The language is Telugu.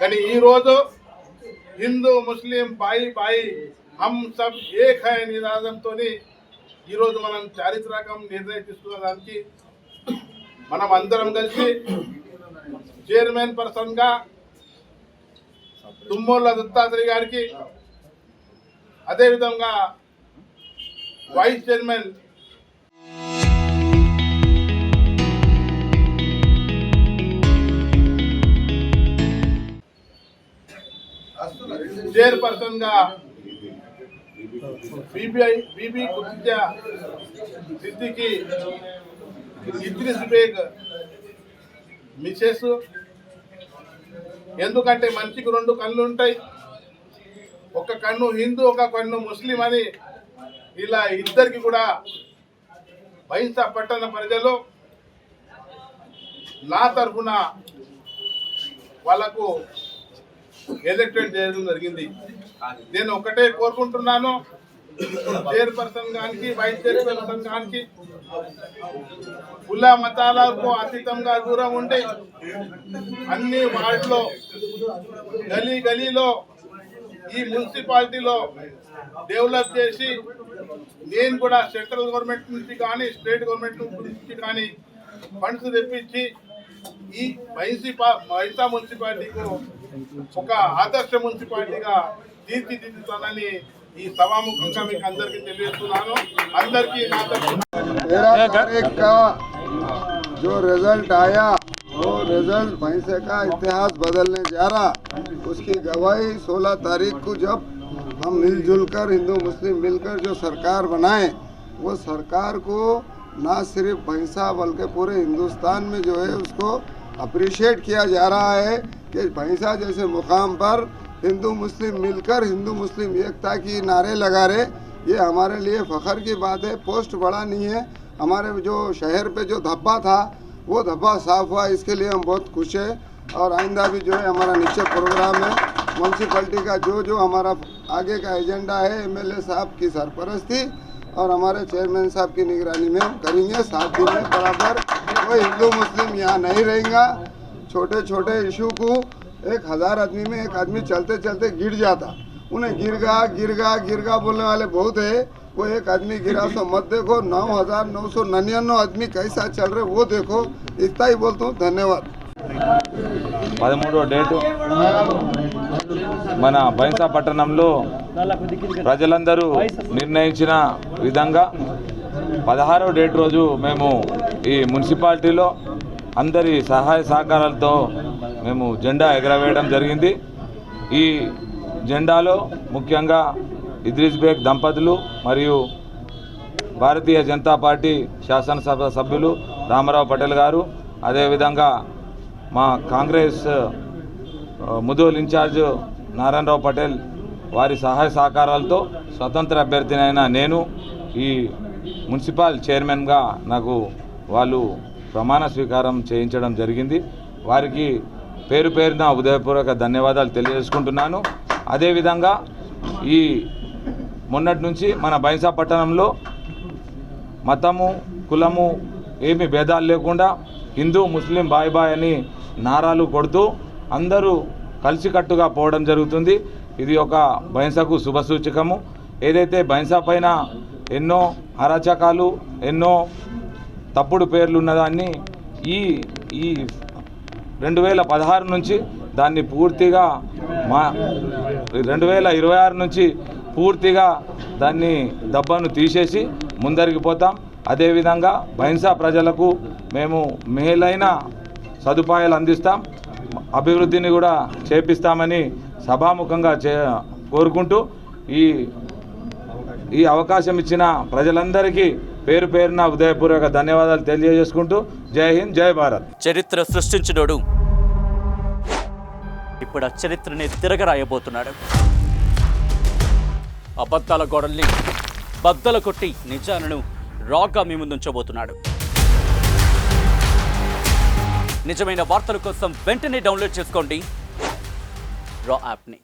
కానీ ఈరోజు హిందూ ముస్లిం బాయి బాయి హమ్ సబ్ ఏక్ హై నినాదంతో ఈరోజు మనం చారిత్రకం నిర్ణయం తీసుకున్న దానికి మనం అందరం కలిసి చైర్మన్ పర్సన్గా తుమ్మూర్ల దత్తాత్రేయ గారికి, అదేవిధంగా వైస్ చైర్మన్ చైర్పర్సన్ గా బీబీ కుత్జా సిద్దికి, ఇద్రిస్ బేగ్ మిసెస్. ఎందుకంటే మనిషికి రెండు కళ్ళు ఉంటాయి, ఒక కన్ను హిందూ ఒక కన్ను ముస్లిం అని ఇలా ఇద్దరికి కూడా బైంసా పట్టణ ప్రజలు నా తరఫున వాళ్ళకు ఎలక్టెడ్ చేయడం జరిగింది. నేను ఒకటే కోరుకుంటున్నాను, చైర్పర్సన్ గానికి వైస్ చైర్పర్సన్ గానికి కుల మతాలకు అతీతంగా దూరం ఉండి అన్ని వార్డులో గలీ గలీలో ఈ మున్సిపాలిటీలో డెవలప్ చేసి నేను కూడా సెంట్రల్ గవర్నమెంట్ నుంచి కానీ స్టేట్ గవర్నమెంట్ నుంచి కానీ ఫండ్స్ తెప్పించి ఈ బైంసా మున్సిపాలిటీకు ఒక ఆదర్శ మున్సిపాలిటీగా తీర్చిదిద్దుతానని ఈ సభాముఖంగా మీకు అందరికీ తెలియజేస్తున్నాను. అందరికీ నా తరఫున 13 तारीख का जो रिजल्ट आया वो रिजल्ट भैंसे का इतिहास बदलने जा रहा, उसकी गवाही 16 तारीख को जब हम मिलजुल कर हिंदू मुस्लिम मिलकर जो सरकार बनाए, वो सरकार को ना सिर्फ भैंसा बल्कि पूरे हिंदुस्तान में जो है उसको अप्रिशिएट किया जा रहा है कि भैंसा जैसे मुकाम पर हिंदू मुस्लिम मिलकर हिंदू मुस्लिम एकता की नारे लगा रहे। ये हमारे लिए फ़ख्र की बात है। पोस्ट बड़ा नहीं है, हमारे जो शहर पे जो धब्बा था वो धब्बा साफ हुआ, इसके लिए हम बहुत खुश हैं। और आइंदा भी जो है हमारा निश्चित प्रोग्राम है, म्यूनसिपलिटी का जो हमारा आगे का एजेंडा है एमएलए साहब की सरपरस्ती और हमारे चेयरमैन साहब की निगरानी में हम करेंगे। 7 दिन में बराबर कोई हिंदू मुस्लिम यहाँ नहीं रहेगा। छोटे छोटे इशू को 1000 आदमी में एक आदमी चलते चलते गिर जाता, उन्हें गिरगा बोलने वाले बहुत है। वो एक आदमी गिरा तो मत देखो, 9999 आदमी कैसा चल रहे वो देखो। इतना ही बोलता हूँ, धन्यवाद। 13వ డేటు మన బైంసా పట్టణంలో ప్రజలందరూ నిర్ణయించిన విధంగా 16వ డేట్ రోజు మేము ఈ మున్సిపాలిటీలో అందరి సహాయ సహకారాలతో మేము జెండా ఎగరవేయడం జరిగింది. ఈ జెండాలో ముఖ్యంగా ఇద్రిస్ బేగ్ దంపతులు మరియు భారతీయ జనతా పార్టీ శాసనసభ సభ్యులు రామారావు పటేల్ గారు, అదేవిధంగా మా కాంగ్రెస్ ముదోల్ ఇన్ఛార్జ్ నారాయణరావు పటేల్ వారి సహాయ సహకారాలతో స్వతంత్ర అభ్యర్థినైన నేను ఈ మున్సిపల్ చైర్మన్గా నాకు వాళ్ళు ప్రమాణ స్వీకారం చేయించడం జరిగింది. వారికి పేరు పేరున ఉదయపూర్వక ధన్యవాదాలు తెలియజేసుకుంటున్నాను. అదేవిధంగా ఈ మొన్నటి నుంచి మన బైంసా పట్టణంలో మతము కులము ఏమి భేదాలు లేకుండా హిందూ ముస్లిం బాయ్ బాయ్ అని నారాలు కొడుతూ అందరూ కలిసికట్టుగా పోవడం జరుగుతుంది. ఇది ఒక బైంసాకు శుభసూచకము. ఏదైతే బైంసా పైన ఎన్నో అరాచకాలు ఎన్నో తప్పుడు పేర్లు ఉన్నదాన్ని ఈ 2016 నుంచి దాన్ని పూర్తిగా 2026 నుంచి పూర్తిగా దాన్ని దబ్బను తీసేసి ముందరికి పోతాం. అదేవిధంగా బైంసా ప్రజలకు మేము మేలైన సదుపాయాలు అందిస్తాం, అభివృద్ధిని కూడా చేపిస్తామని సభాముఖంగా కోరుకుంటూ ఈ అవకాశం ఇచ్చిన ప్రజలందరికీ పేరు పేరున ఉదయపూర్వక ధన్యవాదాలు తెలియజేసుకుంటూ జై హింద్ జై భారత్. చరిత్ర సృష్టించినోడు ఇప్పుడు ఆ చరిత్రని తిరగరాయబోతున్నాడు. అబద్ధాల గోడల్ని బద్దలు కొట్టి నిజాలను రాగా మీ ముందుంచబోతున్నాడు. నిజమైన వార్తల కోసం వెంటనే డౌన్లోడ్ చేసుకోండి రా యాప్ని.